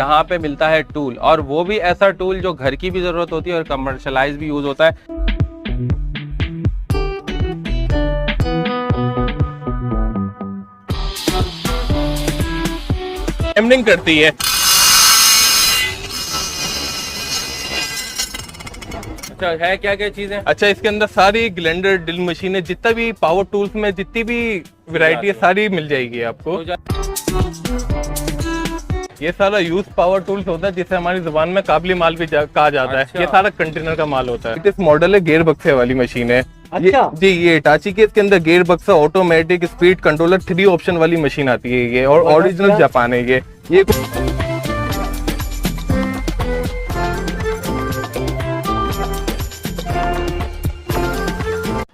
जहाँ पे मिलता है टूल, और वो भी ऐसा टूल जो घर की भी जरूरत होती है और कमर्शलाइज भी यूज होता है। एमनिंग करती है। अच्छा, है क्या क्या चीजें? अच्छा, इसके अंदर सारी ग्राइंडर, ड्रिल मशीनें, जितना भी पावर टूल्स में जितनी भी वैरायटी है सारी मिल जाएगी आपको। ये सारा यूज पावर टूल्स होता है जिसे हमारी जुबान में काबली माल भी कहा जाता है। ये सारा कंटेनर का माल होता है। इस मॉडल है गेयर बक्से वाली मशीन है। अच्छा। जी, ये हिटाची के इसके अंदर गेयर बक्सा, ऑटोमेटिक, स्पीड कंट्रोलर 3 ऑप्शन वाली मशीन आती है ये, और ओरिजिनल जापान है ये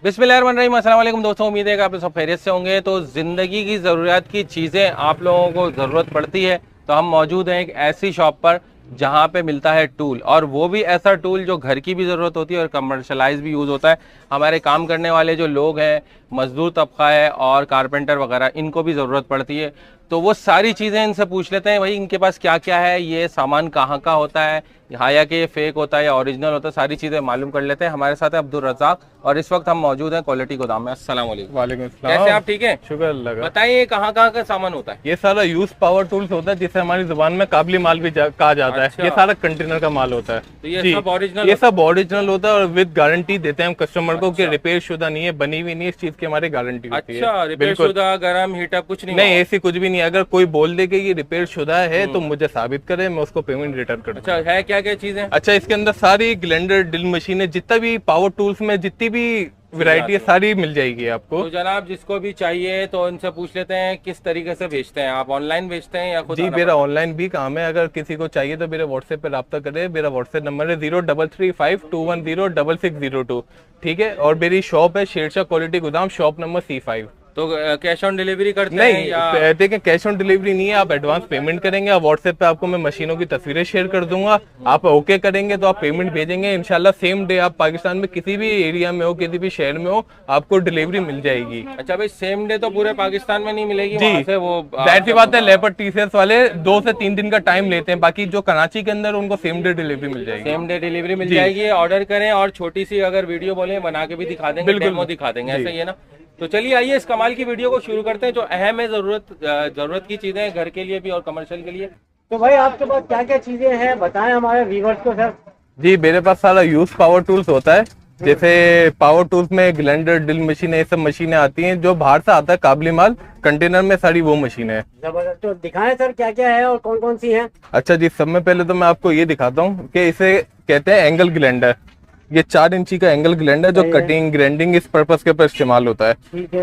बिस्मिल्लाहिर्रहमानिर्रहीम, अस्सलाम वालेकुम दोस्तों, उम्मीद है कि आप सब खैरियत से होंगे। तो ज़िंदगी की ज़रूरियात की चीज़ें आप लोगों को ज़रूरत पड़ती है, तो हम मौजूद हैं एक ऐसी शॉप पर जहाँ पे मिलता है टूल, और वो भी ऐसा टूल जो घर की भी ज़रूरत होती है और कमर्शलाइज भी यूज़ होता है। हमारे काम करने वाले जो लोग हैं, मजदूर तबका है और कारपेंटर वगैरह, इनको भी ज़रूरत पड़ती है। तो वो सारी चीज़ें इनसे पूछ लेते हैं, भाई इनके पास क्या क्या है, ये सामान कहाँ का होता है, या कि ये फेक होता है या ओरिजिनल होता है, सारी चीज़ें मालूम कर लेते हैं। हमारे साथ है अब्दुल रज़ाक, और इस वक्त हम मौजूद हैं क्वालिटी गोदाम में। अस्सलाम वालेकुम। वालेकुम अस्सलाम। कैसे आप? ठीक है, शुक्र अल्लाह का। बताइए कहाँ कहाँ का सामान होता है? ये सारा यूज पावर टूल्स होता है जिसे हमारी जुबान में काबली माल भी कहा जाता है। ये सारा कंटेनर का माल होता है। तो ये सब ओरिजिनल? ये सब ओरिजिनल होता है और विद गारंटी देते हैं हम कस्टमर को कि रिपेयर शुदा नहीं है, बनी हुई नहीं है, इस चीज की हमारी गारंटी होती है। अच्छा, रिपेयर शुदा, गरम, हीटअप कुछ नहीं? नहीं, ऐसी कुछ भी नहीं। अगर कोई बोल दे कि ये रिपेयर शुदा है तो मुझे साबित करे, मैं उसको पेमेंट रिटर्न कर दूं। अच्छा, है क्या क्या चीजें? अच्छा, इसके अंदर सारी ग्राइंडर, ड्रिल मशीनें, जितना भी पावर टूल्स में जितनी भी वैरायटी है सारी मिल जाएगी आपको। तो जनाब, जिसको भी चाहिए तो इनसे पूछ लेते हैं किस तरीके से भेजते हैं आप? ऑनलाइन भेजते हैं या खुद? जी, मेरा ऑनलाइन भी काम है। अगर किसी को चाहिए तो मेरे व्हाट्सएप पे रब्ता करें। मेरा व्हाट्सएप नंबर है 033521021002। ठीक है, और मेरी शॉप है शेरशाह क्वालिटी गोदाम, शॉप नंबर C5। तो कैश ऑन डिलीवरी करते नहीं हैं या? देखिए, कैश ऑन डिलीवरी नहीं है, आप एडवांस पेमेंट करेंगे। आप व्हाट्सएप पे आपको मैं मशीनों की तस्वीरें शेयर कर दूंगा, आप ओके करेंगे तो आप पेमेंट भेजेंगे, इंशाल्लाह सेम डे आप पाकिस्तान में किसी भी एरिया में हो, किसी भी शहर में हो, आपको डिलीवरी मिल जाएगी। अच्छा भाई, सेम डे तो पूरे पाकिस्तान में नहीं मिलेगी जी, वहाँ से वो जाहिर सी बात है, लेपर्ड टीसीएस वाले 2 से 3 दिन का टाइम लेते हैं, बाकी जो कराची के अंदर उनको सेम डे डिलीवरी मिल जाएगी। सेम डे डिलीवरी मिल जाएगी। ऑर्डर करें और छोटी सी अगर वीडियो बोले बना के भी दिखा देंगे, डेमो दिखा देंगे, ऐसा ही है ना? तो चलिए आइए इस कमाल की वीडियो को शुरू करते हैं। जो अहम है, जरूरत की चीजें घर के लिए भी और कमर्शियल के लिए। तो भाई आपके पास क्या क्या चीजें हैं, बताएं हमारे व्यूअर्स को सर। जी, मेरे पास सारा यूज पावर टूल्स होता है। जैसे पावर टूल्स में ग्राइंडर, ड्रिल मशीन, ये सब मशीनें आती हैं जो बाहर से आता है काबली माल, कंटेनर में सारी वो मशीन है। जबरदस्त। तो दिखाएं सर क्या क्या है और कौन कौन सी है? अच्छा जी, सब में पहले तो मैं आपको ये दिखाता हूँ कि इसे कहते हैं एंगल ग्राइंडर। ये 4 इंची का एंगल ग्राइंडर जो कटिंग, ग्राइंडिंग इस पर्पस के ऊपर इस्तेमाल होता है।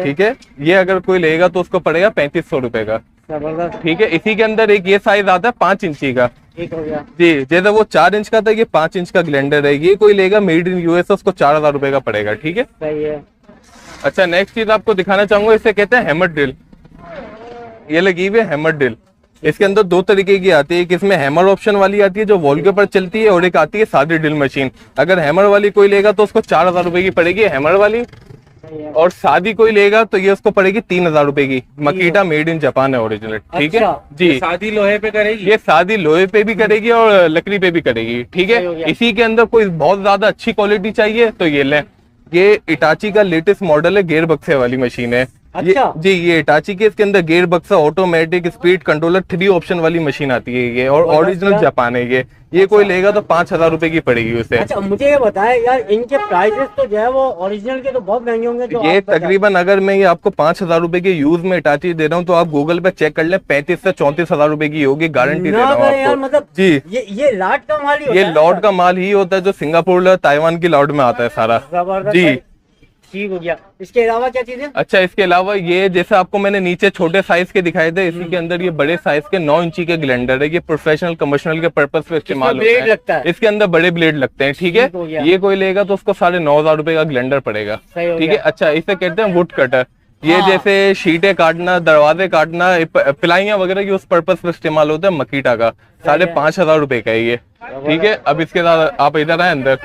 ठीक है, ये अगर कोई लेगा तो उसको पड़ेगा 3500 रुपए का। जबरदस्त। ठीक है, इसी के अंदर एक ये साइज आता है 5 इंची का। ठीक हो गया जी, जैसे वो 4 इंच का था, ये 5 इंच का ग्राइंडर है। ये कोई लेगा मेड इन यूएस, उसको 4000 रुपए का पड़ेगा। ठीक है, सही है। अच्छा, नेक्स्ट चीज आपको दिखाना चाहूंगा, इसे कहते हैं हैमर ड्रिल। ये लगी हुई है हैमर ड्रिल। इसके अंदर 2 तरीके की आती है, एक इसमें हैमर ऑप्शन वाली आती है जो वॉल के ऊपर चलती है, और एक आती है सादी ड्रिल मशीन। अगर हैमर वाली कोई लेगा तो उसको 4000 रुपए की पड़ेगी हैमर वाली, और सादी कोई लेगा तो ये उसको पड़ेगी 3000 रुपए की। मकीटा मेड इन जापान है, ओरिजिनल। ठीक है जी, सादी लोहे पे करेगी? ये सादी लोहे पे भी करेगी और लकड़ी पे भी करेगी। ठीक है, इसी के अंदर कोई बहुत ज्यादा अच्छी क्वालिटी चाहिए तो ये लें। ये हिटाची का लेटेस्ट मॉडल है, गेयर बक्से वाली मशीन है। अच्छा। जी, ये हिटाची के इसके अंदर गेयर बक्सा, ऑटोमेटिक, स्पीड कंट्रोलर 3 ऑप्शन वाली मशीन आती है ये, और ओरिजिनल जापान है ये कोई लेगा तो 5000 रुपए की पड़ेगी उसे। अच्छा, मुझे ये बताएं यार, इनके प्राइसेस तो जो है वो ओरिजिनल के तो बहुत महंगे होंगे। जो ये तकरीबन, अगर मैं ये आपको 5000 रुपए के यूज में हिटाची दे रहा हूँ तो आप गूगल पे चेक कर लें, 35 से 34,000 रुपए की होगी, गारंटी दे रहा हूँ आपको। मतलब जी, ये लॉट का माल ही होता है? ये लॉट का माल ही होता है जो सिंगापुर, ताइवान की लॉट में आता है सारा। जी, ठीक हो गया। इसके अलावा क्या चीजें? अच्छा, इसके अलावा ये जैसे आपको मैंने नीचे छोटे साइज के दिखाए थे, इसी के अंदर ये बड़े साइज के 9 इंची के ग्राइंडर है। ये प्रोफेशनल कमर्शियल के पर्पस पे इस्तेमाल होता है। इसके अंदर बड़े ब्लेड लगते हैं। ठीक है, ये कोई लेगा तो उसको 9500 रुपए का ग्राइंडर पड़ेगा। ठीक है, अच्छा, इसे कहते हैं वुड कटर। ये जैसे शीटें काटना, दरवाजे काटना, पिलाइयां वगैरह की उस पर्पस पे इस्तेमाल होता है। मकीटा का 5500 रुपए का है ये। ठीक है, अब इसके साथ आप इधर आए अंदर।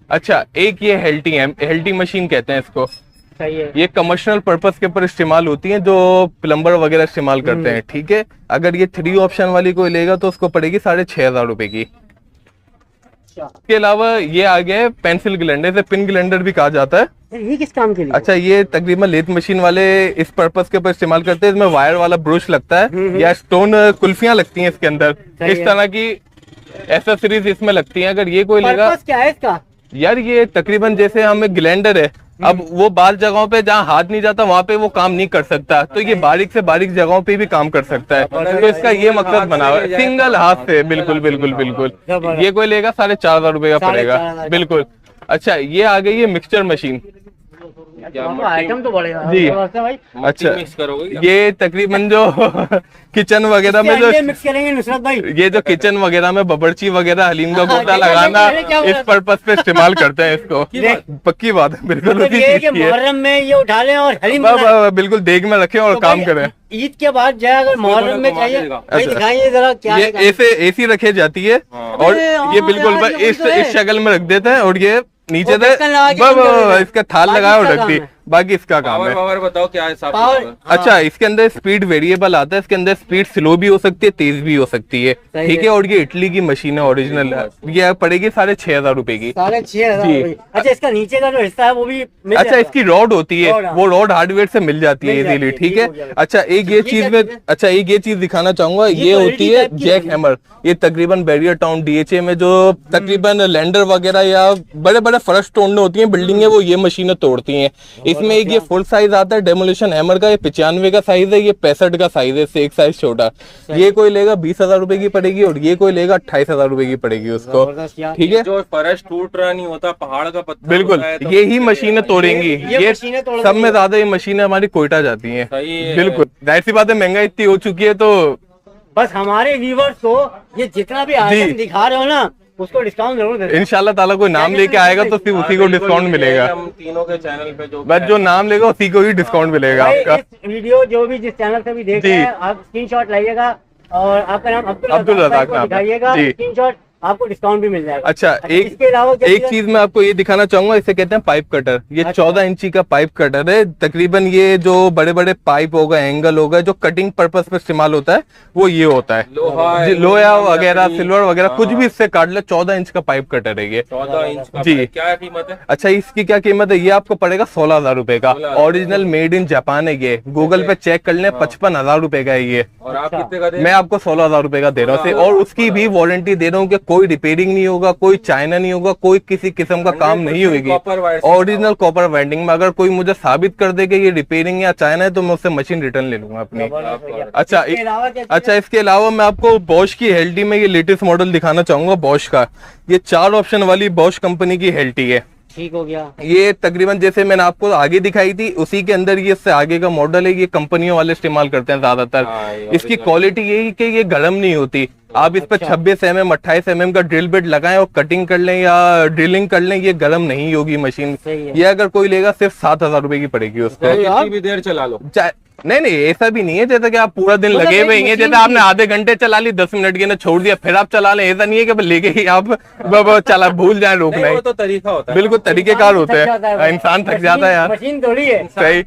अच्छा, एक ये हेल्टी मशीन कहते हैं इसको। सही है। ये कमर्शियल पर्पस के ऊपर इस्तेमाल होती हैं, जो प्लम्बर वगैरह इस्तेमाल करते हैं, ठीक है। अगर ये 3 ऑप्शन वाली कोई लेगा तो उसको पड़ेगी 6,500 रुपए की। इसके अलावा ये आ गया है पेंसिल ग्लैंडर, इसे पिन ग्लैंडर भी कहा जाता है। ये किस काम के लिए? अच्छा, ये तकरीबन लेथ मशीन वाले इस पर्पस के ऊपर इस्तेमाल करते हैं। इसमें वायर वाला ब्रश लगता है या स्टोन कुल्फियां लगती हैं इसके अंदर, इस तरह की एसेसरीज इसमें लगती हैं। अगर ये कोई लेगा, पर्पस क्या है इसका? यार ये तकरीबन जैसे हमें ग्लैंडर है, अब वो बाल जगहों पे जहाँ हाथ नहीं जाता वहाँ पे वो काम नहीं कर सकता, तो ये बारीक से बारीक जगहों पे भी काम कर सकता है। तो इसका ये मकसद बना हुआ है, सिंगल हाथ से। बिल्कुल बिल्कुल बिल्कुल। ये कोई लेगा 4,500 रुपए का पड़ेगा। बिल्कुल। अच्छा, ये आ गई है मिक्सचर मशीन। आइटम तो बढ़ेगा जी। भाई। अच्छा, मिक्स करोगे? ये तकरीबन जो किचन वगैरह में जो मिक्स करेंगे नुसरत भाई, ये जो किचन वगैरह में बबरची वगैरह हलीम का गोटा लगाना, इस पर्पस पे इस्तेमाल करते हैं इसको। पक्की बात है, बिल्कुल मतलब उसी ये है चीज कि की है। मुहर्रम में ये उठा लें और हलीम बिल्कुल देग में रखें और तो काम भाई, करें। ईद के बाद जाए अगर मुहर्रम में चाहिए भाई, दिखाइए जरा क्या ये ऐसे एसी रखे जाती है और ये बिल्कुल इस शक्ल में रख देता है और ये नीचे से इसका थाल लगाया और रख दी, बाकी इसका काम है। पावर बताओ क्या है? अच्छा, इसके अंदर स्पीड वेरिएबल आता है, इसके अंदर स्पीड स्लो भी हो सकती है, तेज भी हो सकती है, ठीक है। और ये इटली की मशीन है, ओरिजिनल है। ये पड़ेगी 6,500 रुपए की। 6,500। अच्छा, इसका नीचे का जो हिस्सा है वो भी मिल अच्छा, इसकी रॉड होती है, वो रॉड हार्डवेयर से मिल जाती है इजीली, ठीक है। अच्छा, एक ये चीज में एक ये चीज दिखाना चाहूंगा, ये होती है जैक हैमर। ये तकरीबन बैरियर टाउन DHA में जो तकरीबन लैंडर वगैरह या बड़े बड़े फर्श तोड़ने होती है बिल्डिंगें, वो ये मशीनें तोड़ती हैं। इसमें एक ये फुल साइज आता है डेमोलिशन हैमर का, ये 95 का साइज है, ये 65 का साइज है, इससे एक साइज छोटा। ये कोई लेगा 20,000 रुपए की पड़ेगी और ये कोई लेगा 28,000 रुपए की पड़ेगी उसको, ठीक है। जो फर्श टूट रहा नहीं होता, पहाड़ का पत्थर बिल्कुल, यही मशीनें तोड़ेंगी। ये सब में ज्यादा ये मशीनें हमारी कोयटा जाती हैं। बिल्कुल, जाहिर सी बात है, महंगाई इतनी हो चुकी है, तो बस हमारे व्यूवर्स को ये जितना भी आइटम दिखा रहे हो ना, उसको डिस्काउंट जरूर देना। इंशाल्लाह ताला कोई नाम लेके आएगा तो सिर्फ उसी को डिस्काउंट मिलेगा। हम तीनों के चैनल पे बस जो नाम लेगा उसी को ही डिस्काउंट मिलेगा आपका। इस वीडियो जो भी जिस चैनल से भी देख रहे हैं, आप स्क्रीनशॉट लाइएगा और आपका नाम अब्दुल रज़ाक को दिखाइएगा, स्क्रीनशॉट आपको डिस्काउंट भी मिल जाएगा। अच्छा, इसके अलावा एक चीज मैं आपको ये दिखाना चाहूंगा, इसे कहते हैं पाइप कटर। ये 14 इंची का पाइप कटर है। तकरीबन ये जो बड़े बड़े पाइप होगा, एंगल होगा, जो कटिंग पर्पस पे इस्तेमाल होता है, वो ये होता है। लोहा वगैरह, सिल्वर वगैरह कुछ भी इससे काट ले। 14 इंच का पाइप कटर है ये। 14 इंच का। जी। क्या कीमत है? अच्छा, इसकी क्या कीमत है? ये आपको पड़ेगा 16,000 रुपए का। ओरिजिनल मेड इन जापान है ये। गूगल पे चेक कर लें, 55,000 रुपए का है ये। और आप कितने का दे? मैं आपको 16,000 रुपए का दे रहा हूँ और उसकी भी वारंटी दे रहा हूँ कि कोई रिपेयरिंग नहीं होगा, कोई चाइना नहीं होगा, कोई किसी किस्म का काम नहीं होगी। ओरिजिनल कॉपर वाइंडिंग में। अगर कोई मुझे साबित कर दे कि ये रिपेयरिंग या चाइना है तो मैं उससे मशीन रिटर्न ले लूंगा अपनी। अच्छा, इसके अलावा मैं आपको बॉश की हेल्टी में ये लेटेस्ट मॉडल दिखाना चाहूंगा। बॉश का ये 4 ऑप्शन वाली बॉश कंपनी की हेल्टी है। ठीक हो गया। ये तकरीबन जैसे मैंने आपको आगे दिखाई थी उसी के अंदर ये इससे आगे का मॉडल है। ये कंपनियों वाले इस्तेमाल करते हैं ज्यादातर। इसकी क्वालिटी यही कि ये गर्म नहीं होती। आप इस पर 26 mm 28 mm का ड्रिल बिट लगाएं और कटिंग कर लें या ड्रिलिंग कर लें, ये गर्म नहीं होगी मशीन। ये अगर कोई लेगा सिर्फ 7,000 रुपए की पड़ेगी उसको। कितनी भी देर चला लो। नहीं, ऐसा भी नहीं है जैसा कि आप पूरा दिन लगे हुए हैं। जैसे आपने आधे घंटे चला ली, 10 मिनट के ना छोड़ दिया, फिर आप चला लें। ऐसा नहीं है कि लेके ही आप चला भूल जाए, रोक नहीं। वो तो तरीका होता है। बिल्कुल तरीकेकार होते हैं। इंसान थक जाता है यार, मशीन थोड़ी है। सही।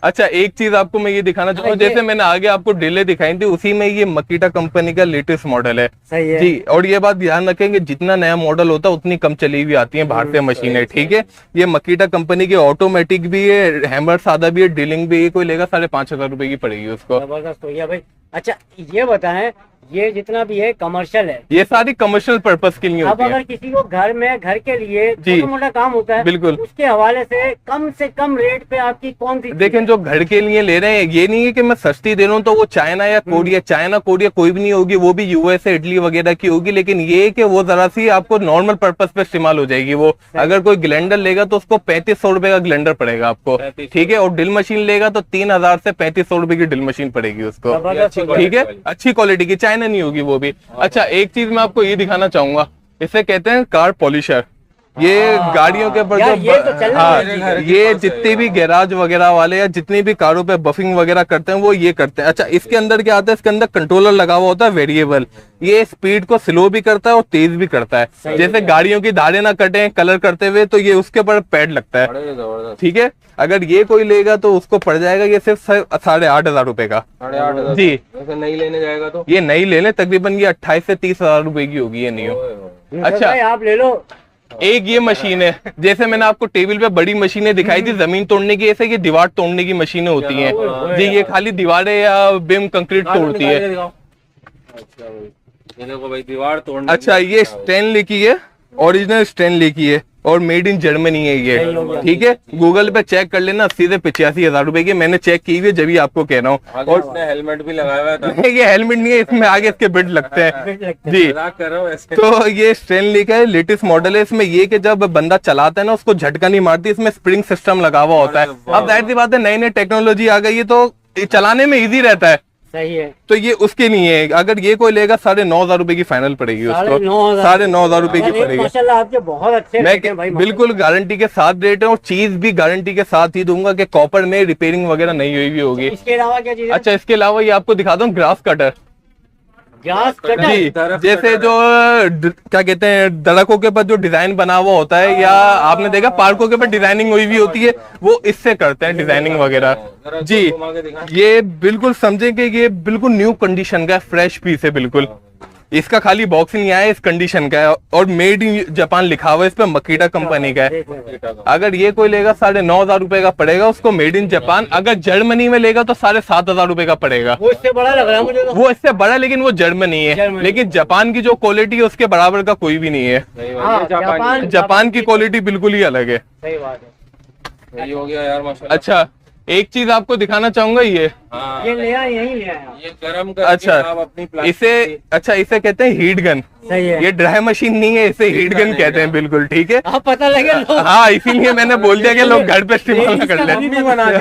अच्छा, एक चीज आपको मैं ये दिखाना चाहूंगा, जैसे मैंने आगे आपको ड्रिलें दिखाई थी, उसी में ये मकीटा कंपनी का लेटेस्ट मॉडल है। सही है जी। और ये बात ध्यान रखेंगे, जितना नया मॉडल होता है उतनी कम चली हुई आती है बाहर से मशीनें, ठीक है। ये मकीटा कंपनी की ऑटोमेटिक भी है, हैमर सादा भी है, ड्रिलिंग भी है। कोई लेगा 5,500 रुपए की पड़ेगी उसको। जबरदस्त हो गया भाई। अच्छा, ये बताएं, ये जितना भी है कमर्शियल है, ये सारी कमर्शियल पर्पस के लिए अब होती है। अगर किसी को घर में घर के लिए छोटा मोटा काम होता है, बिल्कुल, उसके हवाले से कम रेट पे आपकी कौन सी? देखें, जो घर के लिए ले रहे हैं, ये नहीं है कि मैं सस्ती दे रहा हूँ तो वो चाइना या कोरिया, चाइना कोरिया कोई भी नहीं होगी, वो भी USA इटली वगैरह की होगी। लेकिन ये है कि वो जरा सी आपको नॉर्मल पर्पस पे इस्तेमाल हो जाएगी वो। अगर कोई ग्लैंडर लेगा तो उसको 3500 रुपए का ग्लैंडर पड़ेगा आपको, ठीक है। और ड्रिल मशीन लेगा तो 3,000 से 3500 रुपए की ड्रिल मशीन पड़ेगी उसको, ठीक है। अच्छी क्वालिटी की, चाइना नहीं होगी वो भी। अच्छा, एक चीज मैं आपको ये दिखाना चाहूंगा, इसे कहते हैं कार पॉलिशर। ये गाड़ियों के ऊपर यार, ये तो चलना हाँ, है। ये जितने भी गैराज वगैरह वाले या जितनी भी कारों पे बफिंग वगैरह करते हैं वो ये करते हैं। अच्छा, इसके अंदर क्या आता है, इसके अंदर कंट्रोलर लगा हुआ होता है वेरिएबल, ये स्पीड को स्लो भी करता है और तेज भी करता है। जैसे गाड़ियों की दाढ़ें ना कटे कलर करते हुए, तो ये उसके ऊपर पैड लगता है। ठीक है, अगर ये कोई लेगा तो उसको पड़ जाएगा ये सिर्फ 8,500 रुपए का। 8,500 जी, नहीं लेने जाएगा तो ये नहीं लेने तकरीबन ये 28 से 30,000 रुपए की होगी ये नहीं। अच्छा, आप ले लो। एक ये मशीन है, जैसे मैंने आपको टेबल पे बड़ी मशीनें दिखाई थी जमीन तोड़ने की, ऐसे ये दीवार तोड़ने की मशीनें होती हैं जी। ये खाली दीवारें या बिम कंक्रीट तोड़ती है। अच्छा भाई, ये देखो भाई दीवार तोड़ने। अच्छा, ये स्टेनली की है, ओरिजिनल स्टेनली की है और मेड इन जर्मनी है ये। ठीक है, गूगल पे चेक कर लेना, सीधे 85,000 रुपए की। मैंने चेक की हुई है, जब आपको कह रहा हूँ। और इसने हेलमेट भी लगाया हुआ था। ये हेलमेट नहीं है, इसमें आगे इसके बिट लगते हैं जी। कर रहा हूँ ऐसे। तो ये स्टेनली का लेटेस्ट मॉडल है। इसमें ये कि जब बंदा चलाता है ना, उसको झटका नहीं मारती, इसमें स्प्रिंग सिस्टम लगा हुआ होता है। अब जाहिर सी बात है, नई नई टेक्नोलॉजी आ गई है तो चलाने में इजी रहता है। सही है। तो ये उसके नहीं है। अगर ये कोई लेगा 9,500 रुपए की फाइनल पड़ेगी उसको। 9,500 रुपए की पड़ेगी। माशाल्लाह, आपके बहुत अच्छे रेट हैं भाई। बिल्कुल गारंटी के साथ रेट है और चीज भी गारंटी के साथ ही दूंगा कि कॉपर में रिपेयरिंग वगैरह नहीं हुई भी होगी। इसके अलावा क्या चीज है? अच्छा, इसके अलावा ये आपको दिखाता हूँ ग्रास कटर ग्रास कटर जी। जैसे जो क्या कहते हैं, दरख्तों के ऊपर जो डिजाइन बना हुआ होता है, या आपने देखा पार्कों के ऊपर डिजाइनिंग हुई भी होती है, वो इससे करते हैं डिजाइनिंग वगैरह जी। ये बिल्कुल समझे कि ये बिल्कुल न्यू कंडीशन का फ्रेश पीस है बिल्कुल। इसका खाली बॉक्स नहीं आया, इस कंडीशन का है और मेड इन जापान लिखा हुआ है, इस पे मकीटा कंपनी का है। अगर ये कोई लेगा 9,500 रुपए का पड़ेगा उसको, मेड इन जापान। अगर जर्मनी में लेगा तो 7,500 रुपए का पड़ेगा। वो इससे बड़ा लग रहा है मुझे तो। वो इससे बड़ा, लेकिन वो जर्मनी है। लेकिन जापान की जो क्वालिटी है उसके बराबर का कोई भी नहीं है। जापान की क्वालिटी बिल्कुल ही अलग है। सही बात है। सही हो गया यार माशाल्लाह। अच्छा, एक चीज आपको दिखाना चाहूंगा, ये ये ले आया, यही ले आया। ये गरम करके अच्छा आप अपनी इसे कहते हैं हीट गन। सही है। ये ड्राई मशीन नहीं है, इसे हीट गन कहते हैं बिल्कुल। ठीक है, आप पता लगे लोग। हाँ, इसीलिए मैंने बोल दिया कि लोग घर पे इस्तेमाल ना कर ले।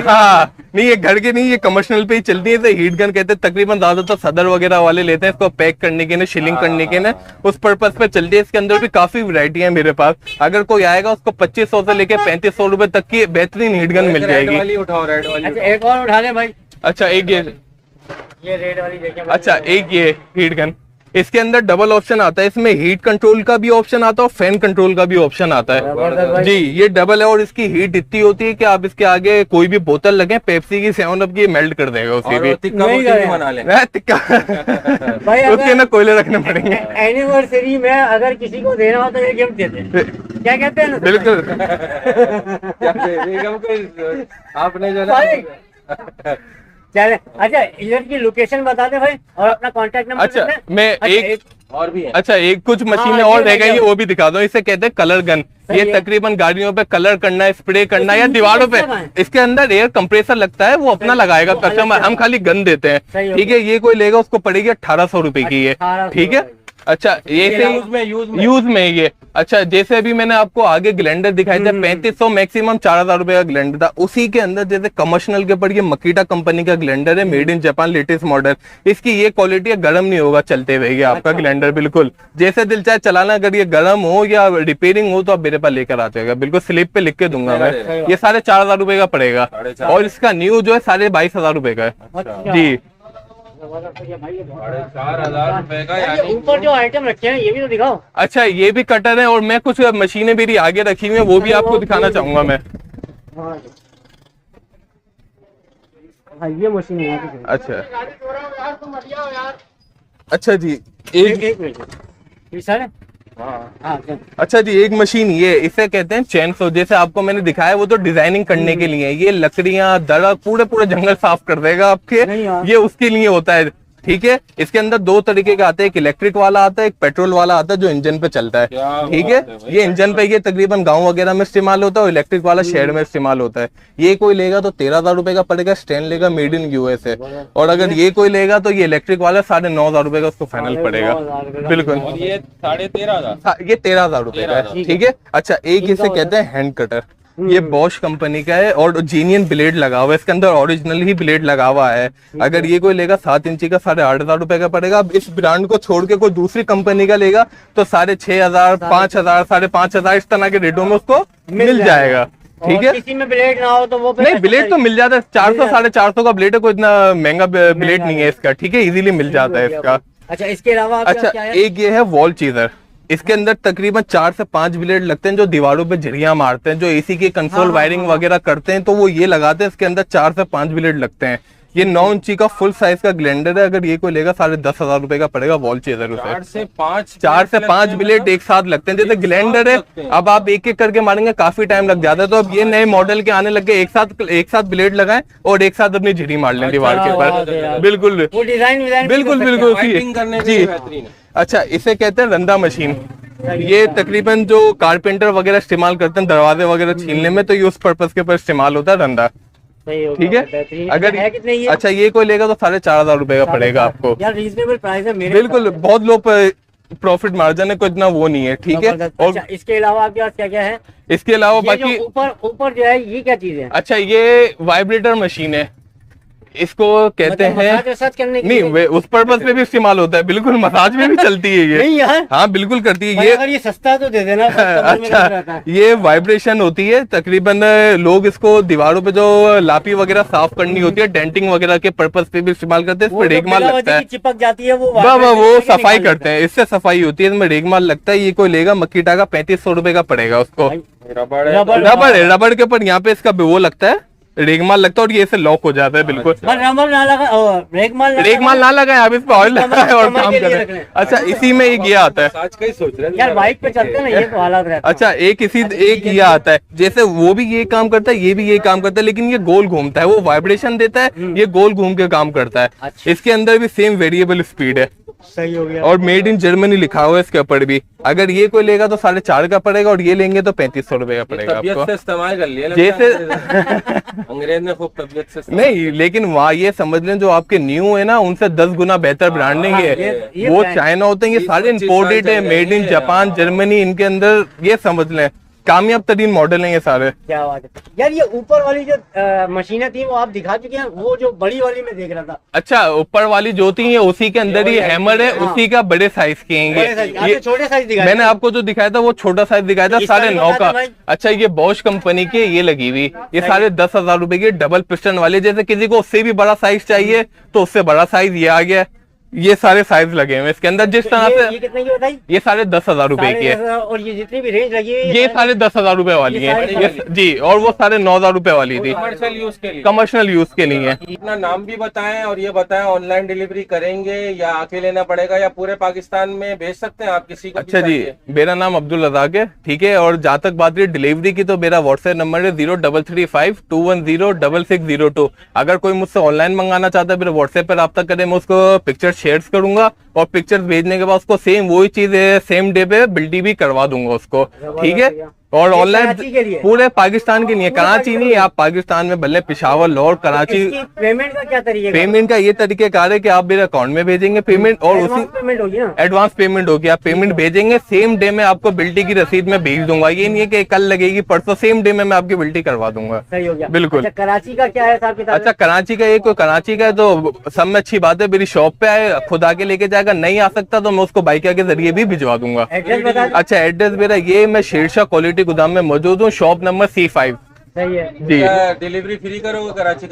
हाँ, नहीं ये घर के नहीं, ये कमर्शियल पे ही चलती है। इसे हीट गन कहते हैं। तकरीबन ज्यादातर सदर वगैरह वाले लेते हैं इसको, पैक करने के लिए, शिलिंग करने के लिए, उस पर्पज पे चलती है। इसके अंदर भी काफी वैरायटी है मेरे पास। अगर कोई आएगा उसको 2500 से लेके 3500 रुपए तक की बेहतरीन हीट गन मिल जाएगी। उठाओ रेड वाली। अच्छा, एक और उठा ले भाई। अच्छा, एक ये रेड वाली देखिए। अच्छा, एक ये हीट गन, इसके अंदर डबल ऑप्शन आता है। इसमें हीट कंट्रोल का भी ऑप्शन आता है और फैन कंट्रोल का भी ऑप्शन आता है जी। ये डबल है और इसकी हीट इतनी होती है कि आप इसके आगे कोई भी बोतल लगे, पेप्सी की, 7 अप की, मेल्ट कर देगा उसे भी। बना ले उसके ना कोयले रखने पड़ेंगे। एनिवर्सरी में अगर किसी को देना हो तो ये गिफ्ट देते हैं। क्या कहते हैं ना? बिल्कुल। आपने जो चले, अच्छा इधर की लोकेशन बता दे भाई और अपना कांटेक्ट नंबर। अच्छा, मैं एक और भी है। अच्छा, एक कुछ मशीनें और रह गई, वो भी दिखा दो। इसे कहते हैं कलर गन। ये तकरीबन गाड़ियों पे कलर करना है, स्प्रे करना है या दीवारों पे। इसके अंदर एयर कंप्रेसर लगता है, वो अपना लगाएगा कस्टमर, हम खाली गन देते हैं। ठीक है, ये कोई लेगा उसको पड़ेगी 1,800 रुपए की है। ठीक है। अच्छा, ये यूज में ये। अच्छा, जैसे अभी मैंने आपको आगे ग्लैंडर दिखाई था, 3500 मैक्सिमम 4,000 रुपए का ग्लैंडर था। उसी के अंदर जैसे कमर्शियल के ऊपर ये मकीटा कंपनी का ग्लैंडर है, made in Japan, latest model. इसकी ये क्वालिटी है, गर्म नहीं होगा चलते हुए आपका ग्लैंडर। बिल्कुल जैसे दिल चाहे चलाना। अगर ये गर्म हो या रिपेयरिंग हो तो आप मेरे पास लेकर आ जाएगा। बिल्कुल स्लिप पे लिख के दूंगा मैं। ये 4,500 रुपए का पड़ेगा और इसका न्यू जो है 22,500 रुपए का है जी। 4,500 रुपए का। यानी ऊपर जो आइटम रखे हैं ये भी तो दिखाओ। अच्छा, ये भी कटर है और मैं कुछ मशीनें मेरी आगे रखी हुई है, वो भी आपको दिखाना चाहूंगा मैं। हाँ, ये मशीन है। अच्छा अच्छा जी, एक मिनट सर। हाँ, अच्छा जी, एक मशीन ये, इसे कहते हैं चैन सो। जैसे आपको मैंने दिखाया वो तो डिजाइनिंग करने के लिए, ये लकड़ियां, दरख्त, पूरे जंगल साफ कर देगा आपके। ये उसके लिए होता है। ठीक है, इसके अंदर 2 तरीके का आता है, एक इलेक्ट्रिक वाला आता है, एक पेट्रोल वाला आता है जो इंजन पे चलता है। ठीक है, ये इंजन पे ये तकरीबन गांव वगैरह में इस्तेमाल होता है और इलेक्ट्रिक वाला शहर में इस्तेमाल होता है। ये कोई लेगा तो 13,000 रुपए का पड़ेगा, स्टैंड लेगा, मेड इन यूएस है। और अगर ये कोई लेगा तो ये इलेक्ट्रिक वाला 9,500 रुपए का उसको फाइनल पड़ेगा। बिल्कुल, ये 13,500। ये 13,000 रुपए का है। ठीक है। अच्छा, एक इसे कहते हैं हैंड कटर। ये बॉश कंपनी का है और जेन्युइन ब्लेड लगा हुआ है, इसके अंदर ओरिजिनल ही ब्लेड लगा हुआ है। अगर ये कोई लेगा 7 इंची का 8,500 रुपए का पड़ेगा। अब इस ब्रांड को छोड़ के कोई दूसरी कंपनी का लेगा तो 6,500, 5,000, 5,500 इस तरह के रेटों में उसको मिल जाएगा। ठीक है, किसी में ब्लेड ना हो तो वो नहीं, ब्लेड तो मिल जाता है। 400, 450 का ब्लेड है, कोई इतना महंगा ब्लेड नहीं है इसका। ठीक है, इजीली मिल जाता है इसका। अच्छा, इसके अलावा अच्छा, एक ये है वॉल चीजर। इसके अंदर तकरीबन 4 से 5 ब्लेड लगते हैं जो दीवारों पे झिरियां मारते हैं, जो एसी की कंसोल वायरिंग वगैरह करते हैं, तो वो ये लगाते हैं। इसके अंदर 4 से 5 ब्लेड लगते हैं। ये 9 इंची का फुल साइज का ग्लेंडर है। अगर ये कोई लेगा 10,500 रुपए का पड़ेगा वॉल चेजर उसे। 4 से 5 ब्लेड एक साथ लगते हैं। जैसे ग्लेंडर है, अब आप एक एक करके मारेंगे काफी टाइम लग जाता है, तो अब ये नए मॉडल के आने लगे, एक साथ ब्लेड लगाएं और एक साथ अपनी झिरी मार लें दीवार के ऊपर। बिल्कुल बिल्कुल जी। अच्छा, इसे कहते हैं रंदा मशीन। ये तकरीबन जो कारपेंटर वगैरह इस्तेमाल करते हैं दरवाजे वगैरह छीलने में, तो ये उस पर्पज के ऊपर इस्तेमाल होता है रंदा। ठीक है, अगर अच्छा ये कोई लेगा तो 4,500 रुपए का पड़ेगा आपको। यार रीजनेबल प्राइस है मेरे। बिल्कुल, बहुत लो प्रॉफिट मार्जिन है, कोई इतना वो नहीं है। ठीक है, और इसके अलावा आपके पास क्या क्या है? इसके अलावा बाकी ऊपर जो है ये क्या चीज है? अच्छा, ये वाइब्रेटर मशीन है, इसको कहते हैं करने के नहीं, उस पर्पज पे भी इस्तेमाल होता है। बिल्कुल, मसाज में भी चलती है ये। नहीं यार, हाँ बिल्कुल करती है ये। अगर ये सस्ता तो दे देना। अच्छा, ये वाइब्रेशन होती है। तकरीबन लोग इसको दीवारों पे जो लापी वगैरह साफ करनी होती है, डेंटिंग वगैरह के पर्पज पे भी इस्तेमाल करते हैं। इसमें रेगमाल लगता है, चिपक जाती है वो सफाई करते हैं, इससे सफाई होती है। इसमें रेगमाल लगता है। ये कोई लेगा मक्कीटा का 3,500 रुपए का पड़ेगा उसको। रबड़ के ऊपर यहाँ पे इसका वो लगता है, रेगमाल लगता है और ये ऐसे लॉक हो जाता है। बिल्कुल, रबर ना लगा, रेगमाल ना लगाए, आप इस पे ऑयल लगाए और काम करें। अच्छा, इसी में एक ये आता है, आज का ही सोच रहे हैं यार, बाइक पे चलते हैं ना, ये तो हालात रहता है। अच्छा, एक ये आता है, जैसे वो भी ये काम करता है, ये भी ये काम करता है, लेकिन ये गोल घूमता है। वो वाइब्रेशन देता है, ये गोल घूम के काम करता है। अच्छा। इसके अंदर भी सेम वेरिएबल स्पीड है। सही हो गया। और मेड इन जर्मनी लिखा हुआ है इसके ऊपर भी। अगर ये कोई लेगा तो 4,500 का पड़ेगा और ये लेंगे तो 3,500 रुपए का पड़ेगा आपको। इस्तेमाल कर लिया जैसे अंग्रेज ने खूब तबियत से नहीं, लेकिन वहाँ ये समझ लें जो आपके न्यू है ना, उनसे 10 गुना बेहतर ब्रांडिंग है। वो चाइना होते हैं, ये सारे इम्पोर्टेड है, मेड इन जापान, जर्मनी। इनके अंदर ये समझ लें कामयाब तरीन मॉडल है ये सारे। क्या बात है यार। ये ऊपर वाली जो मशीनें थी वो आप दिखा चुके हैं, वो जो बड़ी वाली में देख रहा था। अच्छा, ऊपर वाली जो थी ये उसी के अंदर ही हैमर है, उसी का बड़े साइज के हैं ये। छोटे साइज दिखाया मैंने आपको जो दिखाया था वो छोटा साइज दिखाया था, 9.5 का। अच्छा, ये बॉश कंपनी की ये लगी हुई, ये सारे 10,000 रुपए की डबल पिस्टन वाले। जैसे किसी को उससे भी बड़ा साइज चाहिए तो उससे बड़ा साइज ये आ गया। ये सारे साइज लगे हुए इसके अंदर। जिस तरह से ये कितने की बताई? ये 10,500 रुपए की है। और ये जितनी भी रेंज लगी है ये 10,500 रुपए वाली है जी, और वो 9,500 रुपए वाली थी कमर्शियल यूज के लिए। कमर्शियल यूज के लिए। अपना नाम भी बताएं और ये बताएं ऑनलाइन डिलीवरी करेंगे या आके लेना पड़ेगा या पूरे पाकिस्तान में भेज सकते हैं आप किसी को? अच्छा जी, मेरा नाम अब्दुल रज़ाक है। ठीक है, और जहाँ तक बात रही डिलीवरी की तो मेरा व्हाट्सएप नंबर है 0335210602। अगर कोई मुझसे ऑनलाइन मंगाना चाहता है मेरे व्हाट्सएप पर रब्ता करें, मैं उसको पिक्चर शेयर करूंगा और पिक्चर्स भेजने के बाद उसको सेम वही चीज सेम डे पे बिल्टी भी करवा दूंगा उसको। ठीक है, और ऑनलाइन पूरे पाकिस्तान के लिए, कराची नहीं, आप पाकिस्तान में भले पेशावर, लाहौर, कराची। पेमेंट का क्या तरीका? पेमेंट का ये तरीकेकार है कि आप मेरे अकाउंट में भेजेंगे पेमेंट और उसी पेमेंट होगी ना, एडवांस पेमेंट होगी। आप पेमेंट भेजेंगे, सेम डे में आपको बिल्टी की रसीद में भेज दूंगा। ये नहीं है कि कल लगेगी परसों, सेम डे में मैं आपकी बिल्टी करवा दूंगा। सही हो गया। बिल्कुल। अच्छा, कराची का क्या है साहब? अच्छा, कराची का एक कराची का तो सब में अच्छी बात है, मेरी शॉप पे आए, खुद आके लेके जाएगा। नहीं आ सकता तो मैं उसको बाइक के जरिए भी भिजवा दूंगा। अच्छा, एड्रेस मेरा ये, मैं शेरशाह क्वालिटी गोदाम में मौजूद हूँ, शॉप नंबर C5। सही है जी। डिलीवरी फ्री करोगे कराची?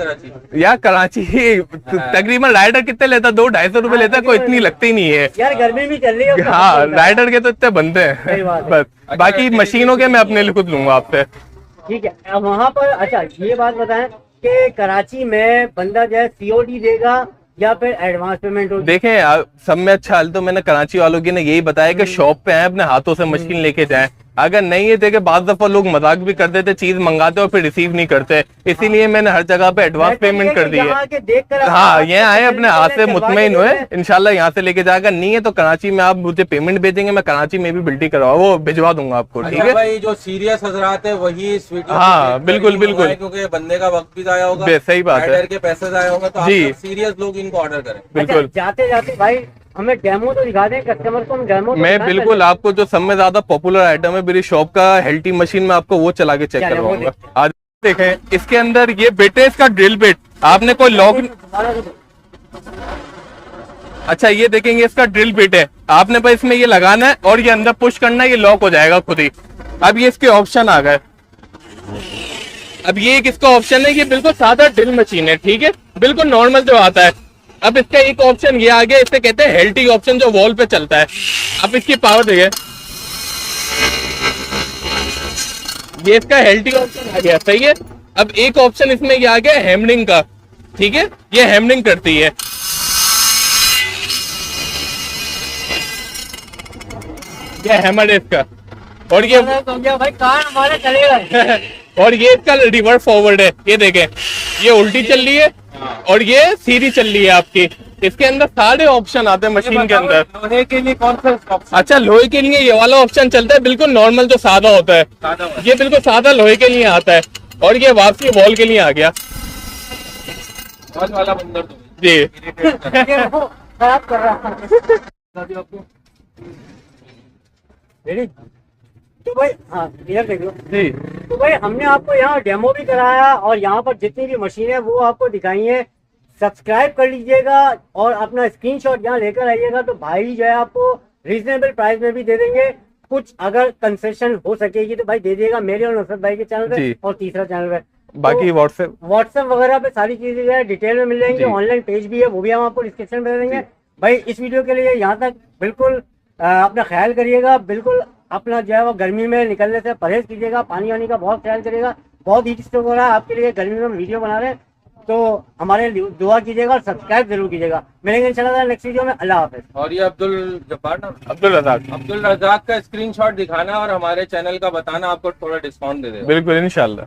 यार कराची तकरीबन राइडर कितने लेता? 200-250 रुपए लेता है, कोई इतनी लगती नहीं है यार। गर्मी भी चल रही है। हाँ, राइडर के तो इतने बनते हैं बस। बाकी मशीनों के मैं अपने लिए खुद लूंगा आपसे। ठीक है, वहाँ पर अच्छा ये बात बताएं कि कराची में बंदा जो है COD देगा या फिर एडवांस पेमेंट होगी? देखें, सब में अच्छा हाल तो मैंने कराची वालों की ने यही बताया कि शॉप पे आए, अपने हाथों से मशीन लेके जाएं। अगर नहीं है देखे, बाद दफा लोग मजाक भी कर देते, चीज मंगाते और फिर रिसीव नहीं करते, इसीलिए मैंने हर जगह पे एडवांस पेमेंट कर दी है। हाँ, ये आए अपने हाथ से मुतमईन हुए, इंशाल्लाह यहाँ से लेके जाएगा। नहीं है तो कराची में आप मुझे पेमेंट भेजेंगे, मैं कराची में भी बिल्टी करवा वो भिजवा दूंगा आपको। ठीक है भाई, जो सीरियस हजरात है वही स्वीट। हाँ बिल्कुल बिल्कुल, क्योंकि बंदे का वक्त भी जाया होगा, सही बात है, के पैसे जाया होगा, तो सीरियस लोग इनको ऑर्डर करें। बिल्कुल। जाते जाते भाई हमें डेमो तो दिखा दें कस्टमर को, हम डेमो मैं बिल्कुल आपको जो सब में ज्यादा पॉपुलर आइटम है मेरी शॉप का हेल्टी मशीन में आपको वो चला के चेक करवाऊंगा। आज देखें इसके अंदर ये बिट है, इसका ड्रिल बिट। आपने कोई लॉक, अच्छा ये देखेंगे इसका ड्रिल बिट है, आपने बस इसमें ये लगाना है और ये अंदर पुश करना है, ये लॉक हो जाएगा खुद ही। अब ये इसके ऑप्शन आ गए। अब ये एक इसका ऑप्शन है, ये बिल्कुल सादा ड्रिल मशीन है, ठीक है, बिल्कुल नॉर्मल जो आता है। अब इसका एक ऑप्शन ये आ गया, इसे कहते हैं हेल्टी ऑप्शन, जो वॉल पे चलता है। अब इसकी पावर देखिए, ये इसका हेल्टी ऑप्शन आ गया, सही है। अब एक ऑप्शन इसमें ये आ गया हैमरिंग का, ठीक है, ये हैमरिंग करती है। ये हैमर है इसका, और ये भाई कार हमारा चलेगा। और ये इसका रिवर्स फॉरवर्ड है, ये देखें, ये उल्टी चल रही है और ये सीधी चल रही है आपकी। इसके अंदर सारे ऑप्शन आते हैं मशीन के अंदर। लोहे के लिए कौन सा ऑप्शन? अच्छा, लोहे के लिए ये वाला ऑप्शन चलता है, बिल्कुल नॉर्मल जो सादा होता है, ये बिल्कुल सादा लोहे के लिए आता है। और ये वापसी वॉल के लिए आ गया वाला बंदर तो जी। खराब कर रहा है। तो भाई हाँ इधर देख लो जी। तो भाई हमने आपको यहाँ डेमो भी कराया और यहाँ पर जितनी भी मशीन है वो आपको दिखाई है। सब्सक्राइब कर लीजिएगा और अपना स्क्रीनशॉट यहाँ लेकर आइएगा, तो भाई जो है आपको रीजनेबल प्राइस में भी दे देंगे। कुछ अगर कंसेशन हो सकेगी तो भाई दे दिएगा मेरे और नुसरत भाई के चैनल पे और तीसरा चैनल पे। बाकी तो व्हाट्सएप वगैरह पे सारी चीजें जो है डिटेल में मिल जाएंगी। ऑनलाइन पेज भी है, वो भी हम आपको डिस्क्रिप्शन में दे देंगे। भाई इस वीडियो के लिए यहाँ तक बिल्कुल अपना ख्याल करिएगा, बिल्कुल अपना जो है वो गर्मी में निकलने से परहेज कीजिएगा, पानी वानी का बहुत ख्याल करिएगा। बहुत हीट स्ट्रोक हो रहा है आपके लिए, गर्मी में हम वीडियो बना रहे हैं, तो हमारे दुआ कीजिएगा और सब्सक्राइब जरूर कीजिएगा। मिलेंगे इंशाल्लाह नेक्स्ट वीडियो में। अल्लाह हाफिज। और ये अब्दुल जब्बार ना, अब्दुल रज़ाक का स्क्रीनशॉट दिखाना और हमारे चैनल का बताना, आपको थोड़ा डिस्काउंट दे देगा। बिल्कुल इंशाल्लाह।